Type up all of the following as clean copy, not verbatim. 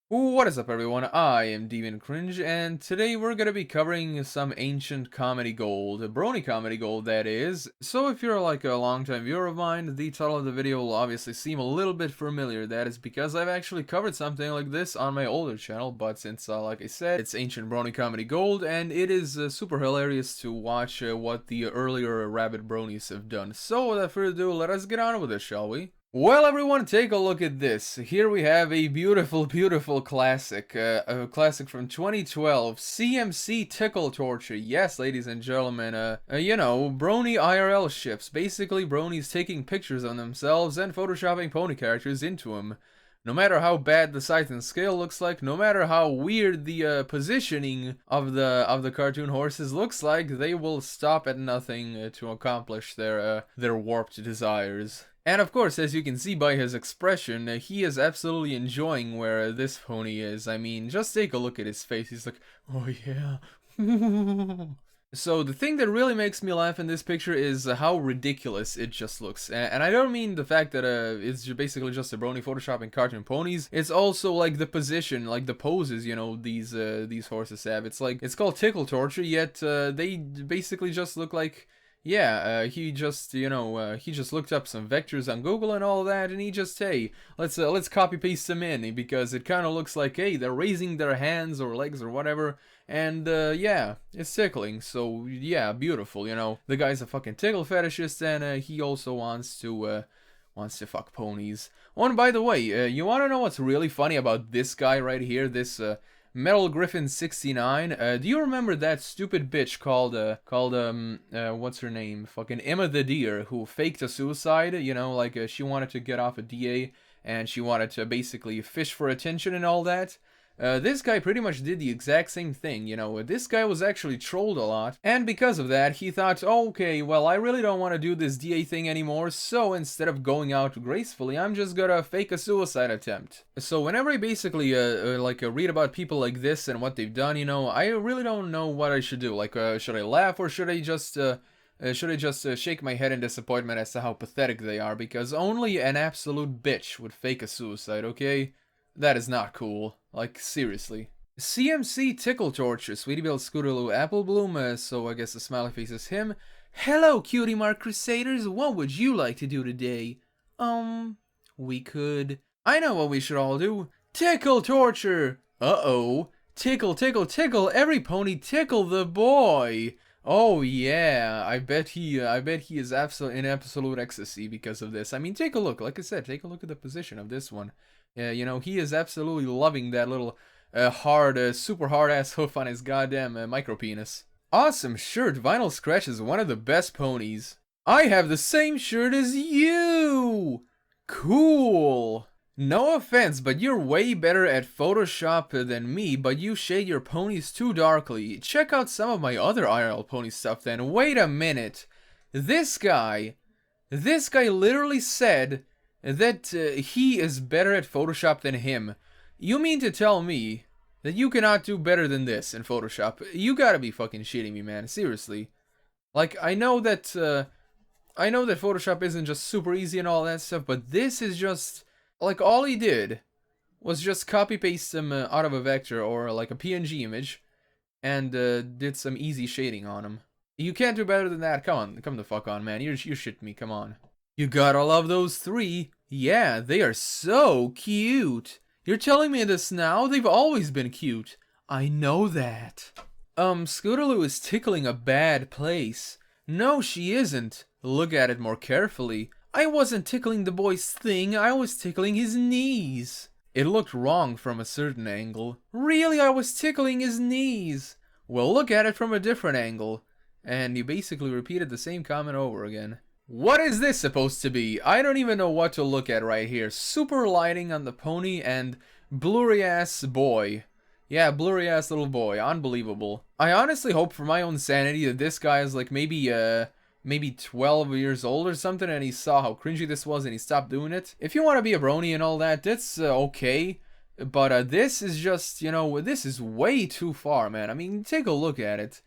What is up, everyone? I am Deviantart Cringe, and today we're gonna be covering some ancient comedy gold, brony comedy gold that is. So if you're like a longtime viewer of mine, the title of the video will obviously seem a little bit familiar. That is because I've actually covered something like this on my older channel, but since, like I said, it's ancient brony comedy gold, and it is super hilarious to watch what the earlier rabbit bronies have done. So without further ado, let us get on with it, shall we? Well, everyone, take a look at this. Here we have a beautiful, beautiful classic. A classic from 2012. CMC Tickle Torture. Yes, ladies and gentlemen, you know, brony IRL ships. Basically, bronies taking pictures of themselves and photoshopping pony characters into them. No matter how bad the size and scale looks like, no matter how weird the positioning of the cartoon horses looks like, they will stop at nothing to accomplish their warped desires. And of course, as you can see by his expression, he is absolutely enjoying where this pony is. I mean, just take a look at his face. He's like, oh yeah. So the thing that really makes me laugh in this picture is how ridiculous it just looks. And I don't mean the fact that it's basically just a brony photoshopping cartoon ponies. It's also like the position, like the poses, you know, these horses have. It's like, it's called tickle torture, yet they basically just look like, yeah, he just, you know, he just looked up some vectors on Google and all that, and he just, hey, let's copy paste them in, because it kind of looks like, hey, they're raising their hands or legs or whatever, and yeah, it's tickling. So yeah, beautiful, you know. The guy's a fucking tickle fetishist, and he also wants to fuck ponies. Oh, and by the way, you want to know what's really funny about this guy right here? This Metal Griffin 69. Do you remember that stupid bitch called what's her name? Fucking Emma the Deer, who faked a suicide? You know, like she wanted to get off a DA and she wanted to basically fish for attention and all that. This guy pretty much did the exact same thing, you know. This guy was actually trolled a lot, and because of that, he thought, oh, okay, well, I really don't want to do this DA thing anymore, so instead of going out gracefully, I'm just gonna fake a suicide attempt. So whenever I basically, read about people like this and what they've done, you know, I really don't know what I should do. Like, should I laugh, or should I just shake my head in disappointment as to how pathetic they are? Because only an absolute bitch would fake a suicide, okay? That is not cool. Like, seriously. CMC Tickle Torture, Sweetie Belle Scootaloo Apple Bloom, so I guess the smiley face is him. Hello, Cutie Mark Crusaders, what would you like to do today? We could... I know what we should all do. Tickle Torture! Uh-oh. Tickle, tickle, tickle, every pony tickle the boy! Oh yeah, I bet he is in absolute ecstasy because of this. I mean, take a look. Like I said, take a look at the position of this one. Yeah, you know, he is absolutely loving that little super hard ass hoof on his goddamn micro penis. Awesome shirt. Vinyl Scratch is one of the best ponies. I have the same shirt as you. Cool. No offense, but you're way better at Photoshop than me, but you shade your ponies too darkly. Check out some of my other IRL pony stuff then. Wait a minute. This guy literally said that he is better at Photoshop than him. You mean to tell me that you cannot do better than this in Photoshop? You gotta be fucking shitting me, man. Seriously. Like, I know that Photoshop isn't just super easy and all that stuff, but this is just... Like, all he did was just copy-paste them out of a vector or, like, a PNG image and did some easy shading on them. You can't do better than that. Come on, come the fuck on, man. You shit me, come on. You gotta love those three. Yeah, they are so cute. You're telling me this now? They've always been cute. I know that. Scootaloo is tickling a bad place. No, she isn't. Look at it more carefully. I wasn't tickling the boy's thing, I was tickling his knees. It looked wrong from a certain angle. Really, I was tickling his knees. Well, look at it from a different angle. And you basically repeated the same comment over again. What is this supposed to be? I don't even know what to look at right here. Super lighting on the pony and blurry ass boy. Yeah, blurry ass little boy. Unbelievable. I honestly hope for my own sanity that this guy is like maybe 12 years old or something, and he saw how cringy this was and he stopped doing it. If you want to be a brony and all that, that's okay. But this is just, you know, this is way too far, man. I mean, take a look at it.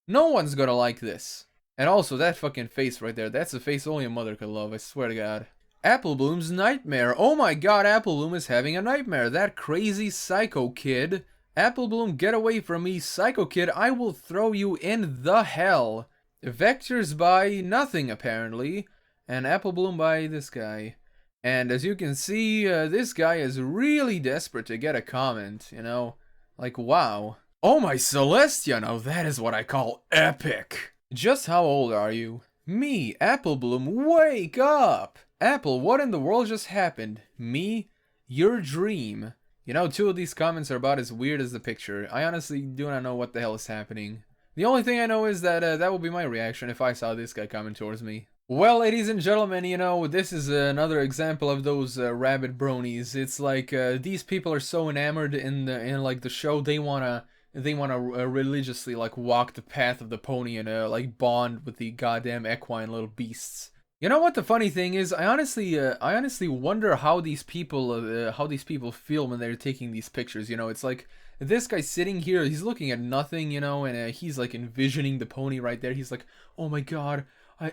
No one's gonna like this. And also, that fucking face right there, that's a face only a mother could love, I swear to God. Apple Bloom's nightmare. Oh my god, Apple Bloom is having a nightmare. That crazy psycho kid. Apple Bloom, get away from me, psycho kid. I will throw you in the hell. Vectors by nothing, apparently. And Apple Bloom by this guy. And as you can see, this guy is really desperate to get a comment, you know? Like, wow. Oh my Celestia, now that is what I call epic. Just how old are you? Me, Apple Bloom, wake up! Apple, what in the world just happened? Me? Your dream. You know, 2 of these comments are about as weird as the picture. I honestly do not know what the hell is happening. The only thing I know is that that would be my reaction if I saw this guy coming towards me. Well, ladies and gentlemen, you know, this is another example of those rabid bronies. It's like these people are so enamored in like the show, they wanna religiously like walk the path of the pony and like bond with the goddamn equine little beasts. You know what the funny thing is? I honestly wonder how these people feel when they're taking these pictures. You know, it's like this guy sitting here, he's looking at nothing, you know, and he's like envisioning the pony right there. He's like, oh my god,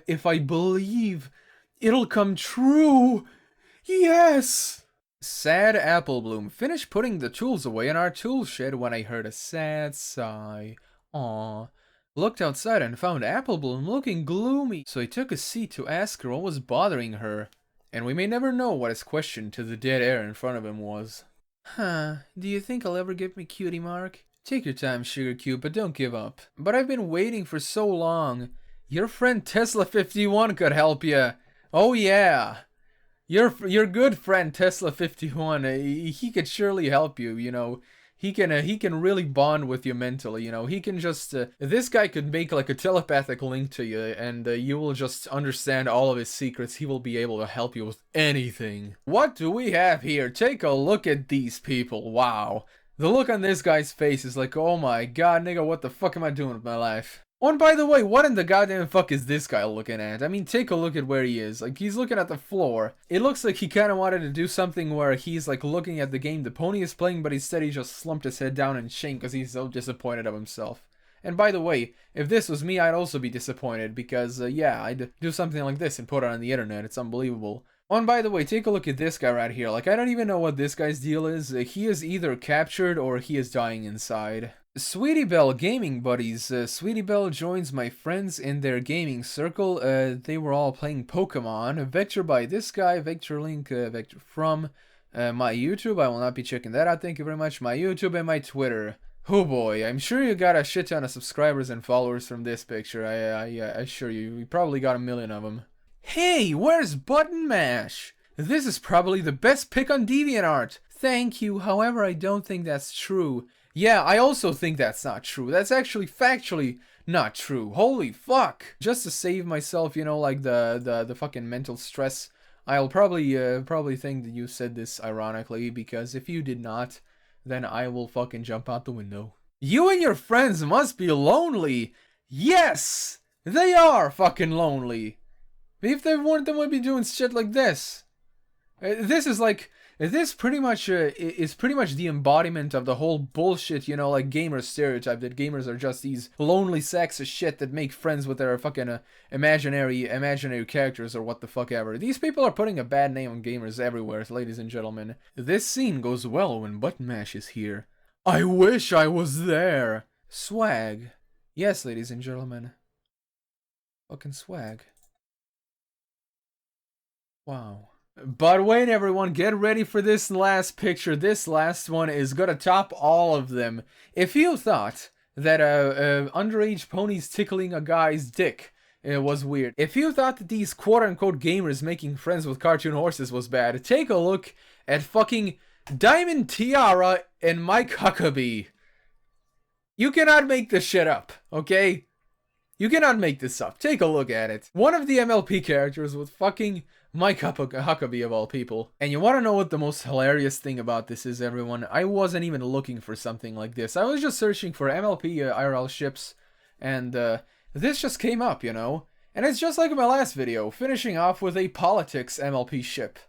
if I believe, it'll come true. Yes. Sad Apple Bloom. Finished putting the tools away in our tool shed when I heard a sad sigh. Aww. Looked outside and found Apple Bloom looking gloomy, so he took a seat to ask her what was bothering her. And we may never know what his question to the dead air in front of him was. Huh, do you think I'll ever get me cutie mark? Take your time, Sugar Cube, but don't give up. But I've been waiting for so long. Your friend Tesla51 could help you. Oh yeah. Your good friend Tesla51, he could surely help you, you know. He can really bond with you mentally, you know. He can just this guy could make like a telepathic link to you, and you will just understand all of his secrets. He will be able to help you with anything. What do we have here? Take a look at these people. Wow. The look on this guy's face is like, oh my god, nigga, what the fuck am I doing with my life? Oh, and by the way, what in the goddamn fuck is this guy looking at? I mean, take a look at where he is. Like, he's looking at the floor. It looks like he kind of wanted to do something where he's, like, looking at the game the pony is playing, but instead he just slumped his head down in shame because he's so disappointed of himself. And by the way, if this was me, I'd also be disappointed because, yeah, I'd do something like this and put it on the internet. It's unbelievable. Oh, and by the way, take a look at this guy right here. Like, I don't even know what this guy's deal is. He is either captured or he is dying inside. Sweetie Belle Gaming Buddies. Sweetie Belle joins my friends in their gaming circle. They were all playing Pokemon. Vector by this guy. Vector link. Vector from my YouTube. I will not be checking that out. Thank you very much. My YouTube and my Twitter. Oh boy, I'm sure you got a shit ton of subscribers and followers from this picture. I assure you. You probably got a million of them. Hey, where's Button Mash? This is probably the best pick on DeviantArt. Thank you. However, I don't think that's true. Yeah, I also think that's not true. That's actually factually not true. Holy fuck. Just to save myself, you know, like the fucking mental stress, I'll probably think that you said this ironically, because if you did not, then I will fucking jump out the window. You and your friends must be lonely. Yes, they are fucking lonely. If they weren't, they would be doing shit like this. This is like... This pretty much is pretty much the embodiment of the whole bullshit, you know, like gamer stereotype that gamers are just these lonely sacks of shit that make friends with their fucking imaginary characters or what the fuck ever. These people are putting a bad name on gamers everywhere, ladies and gentlemen. This scene goes well when Button Mash is here. I wish I was there. Swag. Yes, ladies and gentlemen. Fucking swag. Wow. But wait, everyone, get ready for this last picture. This last one is gonna top all of them. If you thought that underage ponies tickling a guy's dick was weird, if you thought that these quote-unquote gamers making friends with cartoon horses was bad, take a look at fucking Diamond Tiara and Mike Huckabee. You cannot make this shit up, okay? You cannot make this up. Take a look at it. One of the MLP characters with fucking Mike Huckabee of all people. And you want to know what the most hilarious thing about this is, everyone? I wasn't even looking for something like this. I was just searching for MLP IRL ships, and this just came up, you know? And it's just like in my last video, finishing off with a politics MLP ship.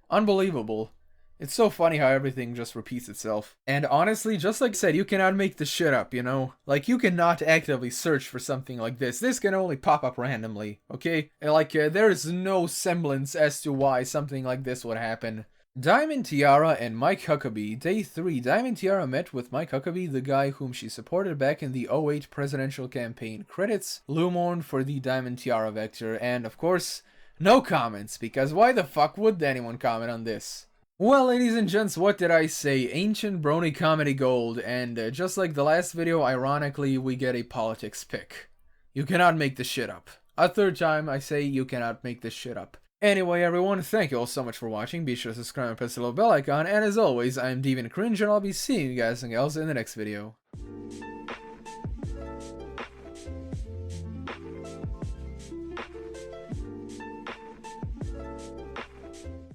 Unbelievable. It's so funny how everything just repeats itself. And honestly, just like I said, you cannot make this shit up, you know? Like, you cannot actively search for something like this. This can only pop up randomly, okay? There is no semblance as to why something like this would happen. Diamond Tiara and Mike Huckabee. Day 3. Diamond Tiara met with Mike Huckabee, the guy whom she supported back in the '08 presidential campaign. Credits, Lumorn for the Diamond Tiara vector, and of course, no comments, because why the fuck would anyone comment on this? Well, ladies and gents, what did I say? Ancient Brony Comedy Gold, and just like the last video, ironically, we get a politics pick. You cannot make this shit up. A third time, I say you cannot make this shit up. Anyway, everyone, thank you all so much for watching. Be sure to subscribe and press the little bell icon, and as always, I'm Deviantart Cringe, and I'll be seeing you guys and gals in the next video.